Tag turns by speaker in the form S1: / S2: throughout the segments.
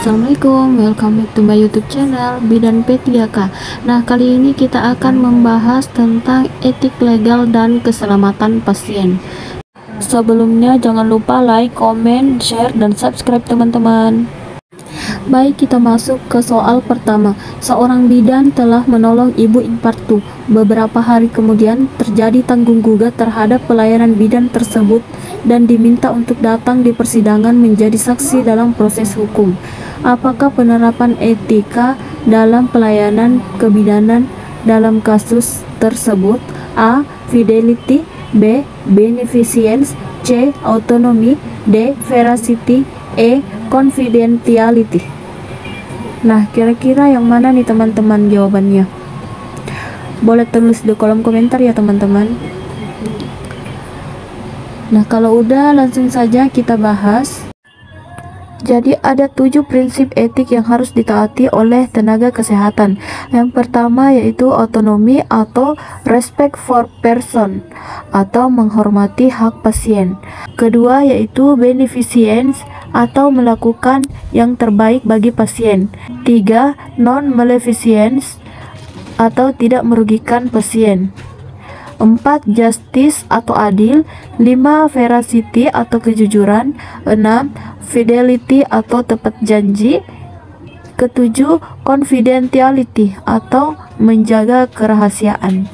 S1: Assalamualaikum, welcome back to my YouTube channel Bidan P3K. Nah, kali ini kita akan membahas tentang etik legal dan keselamatan pasien. Sebelumnya jangan lupa like, comment, share, dan subscribe teman-teman. Baik, kita masuk ke soal pertama. Seorang bidan telah menolong ibu infarktu. Beberapa hari kemudian terjadi tanggung gugat terhadap pelayanan bidan tersebut dan diminta untuk datang di persidangan menjadi saksi dalam proses hukum. Apakah penerapan etika dalam pelayanan kebidanan dalam kasus tersebut? A. Fidelity, B. Beneficence, C. Autonomy, D. Veracity, E. Confidentiality. Nah, kira-kira yang mana nih teman-teman jawabannya? Boleh tulis di kolom komentar ya teman-teman. Nah, kalau udah langsung saja kita bahas. Jadi ada 7 prinsip etik yang harus ditaati oleh tenaga kesehatan. Yang pertama yaitu otonomi atau respect for person atau menghormati hak pasien. Kedua yaitu beneficence atau melakukan yang terbaik bagi pasien. 3. Non-maleficence atau tidak merugikan pasien. 4. Justice atau adil. 5. Veracity atau kejujuran. 6. Fidelity atau tepat janji. Ketujuh, confidentiality atau menjaga kerahasiaan.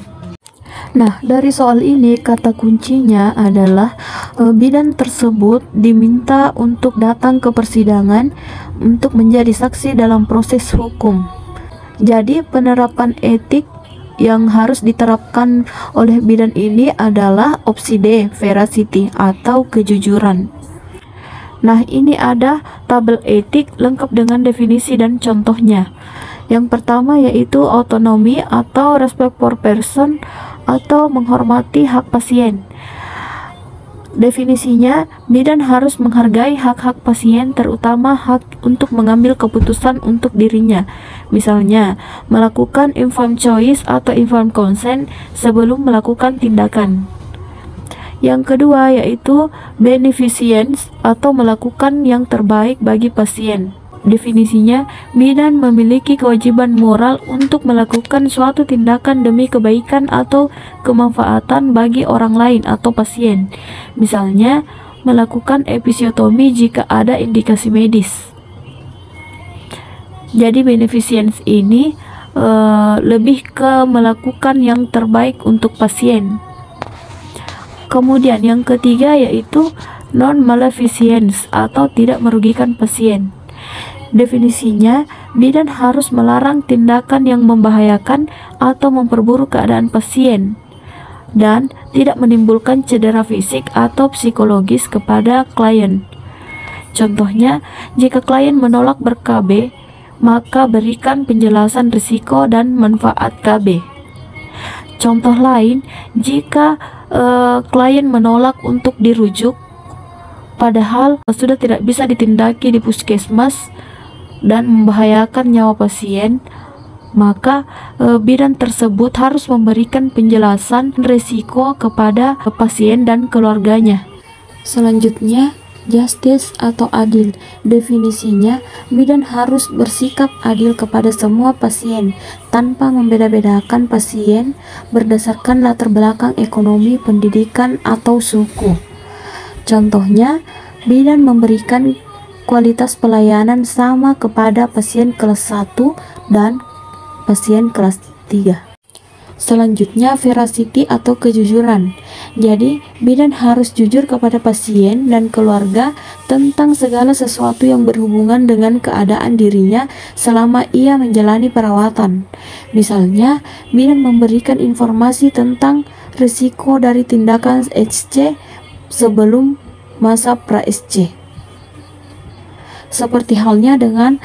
S1: Nah, dari soal ini kata kuncinya adalah bidan tersebut diminta untuk datang ke persidangan untuk menjadi saksi dalam proses hukum. Jadi penerapan etik yang harus diterapkan oleh bidan ini adalah opsi D, veracity atau kejujuran. Nah, ini ada tabel etik lengkap dengan definisi dan contohnya. Yang pertama yaitu otonomi atau respect for person atau menghormati hak pasien. Definisinya, bidan harus menghargai hak-hak pasien, terutama hak untuk mengambil keputusan untuk dirinya. Misalnya, melakukan informed choice atau informed consent sebelum melakukan tindakan. Yang kedua yaitu beneficence atau melakukan yang terbaik bagi pasien. Definisinya, bidan memiliki kewajiban moral untuk melakukan suatu tindakan demi kebaikan atau kemanfaatan bagi orang lain atau pasien. Misalnya, melakukan episiotomi jika ada indikasi medis. Jadi beneficence ini lebih ke melakukan yang terbaik untuk pasien. Kemudian yang ketiga yaitu non-maleficence atau tidak merugikan pasien. Definisinya, bidan harus melarang tindakan yang membahayakan atau memperburuk keadaan pasien dan tidak menimbulkan cedera fisik atau psikologis kepada klien. Contohnya, jika klien menolak ber-KB, maka berikan penjelasan risiko dan manfaat KB. Contoh lain, jika klien menolak untuk dirujuk padahal sudah tidak bisa ditindaki di puskesmas dan membahayakan nyawa pasien, maka bidan tersebut harus memberikan penjelasan risiko kepada pasien dan keluarganya. Selanjutnya, justice atau adil. Definisinya, bidan harus bersikap adil kepada semua pasien tanpa membeda-bedakan pasien berdasarkan latar belakang ekonomi, pendidikan, atau suku. Contohnya, bidan memberikan kualitas pelayanan sama kepada pasien kelas 1 dan pasien kelas 3. Selanjutnya, veracity atau kejujuran. Jadi, bidan harus jujur kepada pasien dan keluarga tentang segala sesuatu yang berhubungan dengan keadaan dirinya selama ia menjalani perawatan. Misalnya, bidan memberikan informasi tentang risiko dari tindakan SC sebelum masa pra-SC. Seperti halnya dengan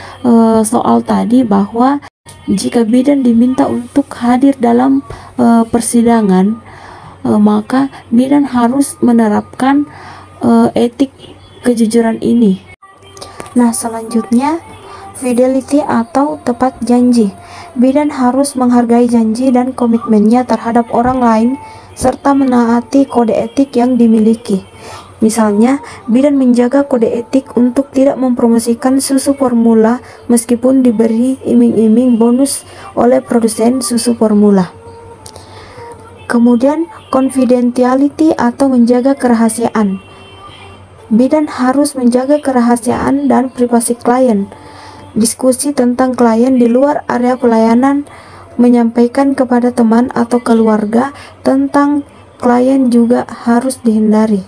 S1: soal tadi bahwa jika bidan diminta untuk hadir dalam persidangan, maka bidan harus menerapkan etik kejujuran ini. Nah, selanjutnya fidelity atau tepat janji. Bidan harus menghargai janji dan komitmennya terhadap orang lain serta menaati kode etik yang dimiliki.
S2: Misalnya, bidan menjaga kode etik untuk tidak mempromosikan susu formula meskipun diberi iming-iming bonus oleh produsen susu formula. Kemudian, confidentiality atau menjaga kerahasiaan. Bidan harus menjaga kerahasiaan dan privasi klien. Diskusi tentang klien di luar area pelayanan, menyampaikan kepada teman atau keluarga tentang klien juga harus dihindari.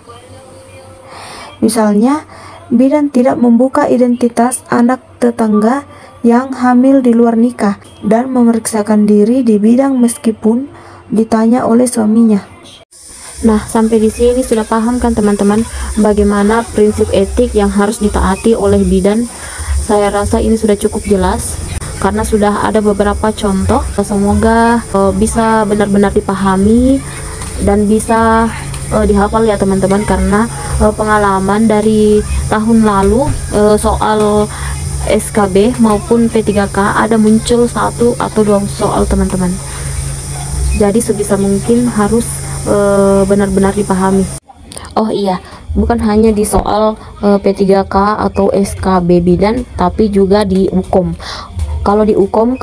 S2: Misalnya, bidan tidak membuka identitas anak tetangga yang hamil di luar nikah dan memeriksakan diri di bidang meskipun ditanya oleh suaminya.
S1: Nah, sampai di sini sudah paham kan teman-teman bagaimana prinsip etik yang harus ditaati oleh bidan? Saya rasa ini sudah cukup jelas karena sudah ada beberapa contoh. Semoga bisa benar-benar dipahami dan bisa dihafal ya teman-teman, karena pengalaman dari tahun lalu soal SKB maupun P3K ada muncul 1 atau 2 soal teman-teman. Jadi sebisa mungkin harus benar-benar dipahami. Oh iya, bukan hanya di soal P3K atau SKB bidan, tapi juga di Ukom. Kalau di Ukom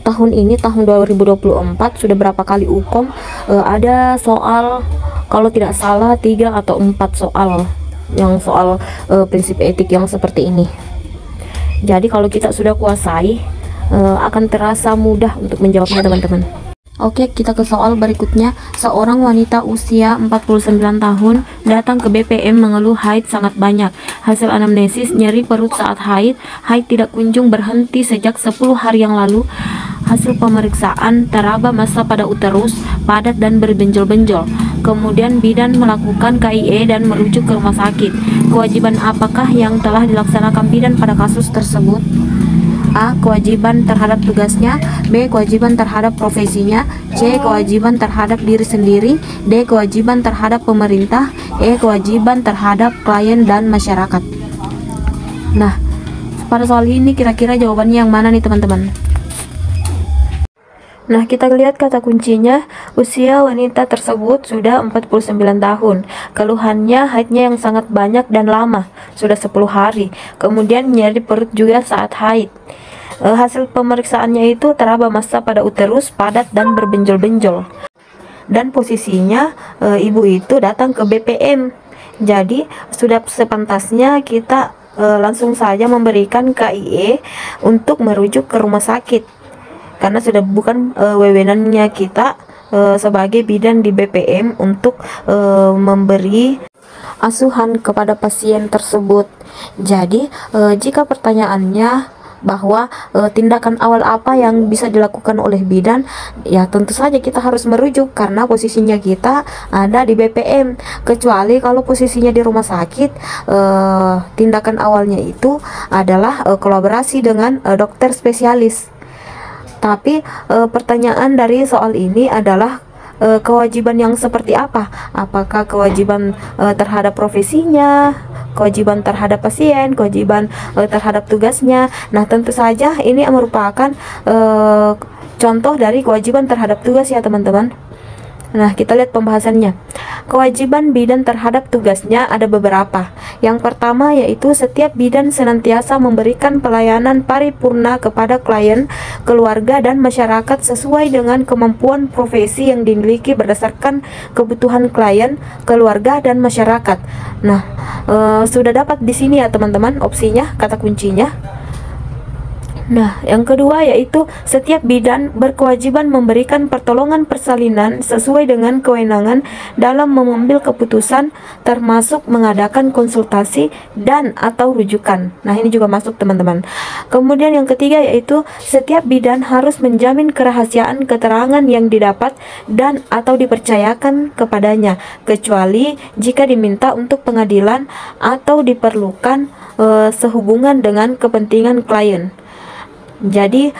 S1: tahun ini, tahun 2024 sudah berapa kali Ukom ada soal, kalau tidak salah 3 atau 4 soal yang soal prinsip etik yang seperti ini. Jadi kalau kita sudah kuasai akan terasa mudah untuk menjawabnya teman-teman. Oke, kita ke soal berikutnya. Seorang wanita usia 49 tahun datang ke BPM mengeluh haid sangat banyak. Hasil anamnesis, nyeri perut saat haid. Haid tidak kunjung berhenti sejak 10 hari yang lalu. Hasil pemeriksaan, teraba massa pada uterus, padat dan berbenjol-benjol. Kemudian bidan melakukan KIE dan merujuk ke rumah sakit. Kewajiban apakah yang telah dilaksanakan bidan pada kasus tersebut? A. Kewajiban terhadap tugasnya. B. Kewajiban terhadap profesinya. C. Kewajiban terhadap diri sendiri. D. Kewajiban terhadap pemerintah. E. Kewajiban terhadap klien dan masyarakat. Nah, pada soal ini kira-kira jawabannya yang mana nih teman-teman? Nah, kita lihat kata kuncinya. Usia wanita tersebut sudah 49 tahun. Keluhannya haidnya yang sangat banyak dan lama, sudah 10 hari. Kemudian nyeri perut juga saat haid. Hasil pemeriksaannya itu teraba massa pada uterus, padat dan berbenjol-benjol. Dan posisinya ibu itu datang ke BPM. Jadi sudah sepantasnya kita langsung saja memberikan KIE untuk merujuk ke rumah sakit. Karena sudah bukan wewenangnya kita sebagai bidan di BPM untuk memberi asuhan kepada pasien tersebut. Jadi jika pertanyaannya bahwa tindakan awal apa yang bisa dilakukan oleh bidan, ya tentu saja kita harus merujuk karena posisinya kita ada di BPM. Kecuali kalau posisinya di rumah sakit, tindakan awalnya itu adalah kolaborasi dengan dokter spesialis. Tapi pertanyaan dari soal ini adalah kewajiban yang seperti apa? Apakah kewajiban terhadap profesinya, kewajiban terhadap pasien, kewajiban terhadap tugasnya? Nah, tentu saja ini merupakan contoh dari kewajiban terhadap tugas ya teman-teman. Nah, kita lihat pembahasannya. Kewajiban bidan terhadap tugasnya ada beberapa. Yang pertama yaitu setiap bidan senantiasa memberikan pelayanan paripurna kepada klien, keluarga, dan masyarakat sesuai dengan kemampuan profesi yang dimiliki berdasarkan kebutuhan klien, keluarga, dan masyarakat. Nah, sudah dapat di sini ya teman-teman opsinya, kata kuncinya. Nah, yang kedua yaitu setiap bidan berkewajiban memberikan pertolongan persalinan sesuai dengan kewenangan dalam mengambil keputusan, termasuk mengadakan konsultasi dan atau rujukan. Nah, ini juga masuk teman-teman. Kemudian yang ketiga yaitu setiap bidan harus menjamin kerahasiaan keterangan yang didapat dan atau dipercayakan kepadanya, kecuali jika diminta untuk pengadilan atau diperlukan sehubungan dengan kepentingan klien. Jadi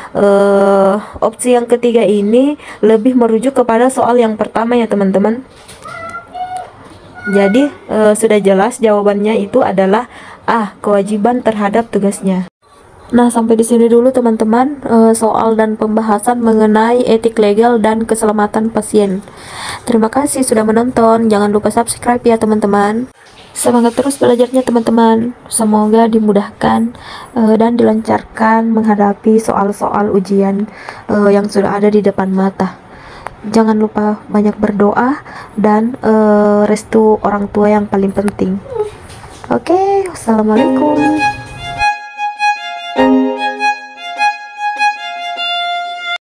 S1: opsi yang ketiga ini lebih merujuk kepada soal yang pertama ya teman-teman. Jadi sudah jelas jawabannya itu adalah A, kewajiban terhadap tugasnya. Nah, sampai di sini dulu teman-teman soal dan pembahasan mengenai etik legal dan keselamatan pasien. Terima kasih sudah menonton. Jangan lupa subscribe ya teman-teman.
S2: Semangat terus belajarnya teman-teman. Semoga dimudahkan dan dilancarkan menghadapi soal-soal ujian yang sudah ada di depan mata. Jangan lupa banyak berdoa dan restu orang tua yang paling penting. Oke, wassalamualaikum.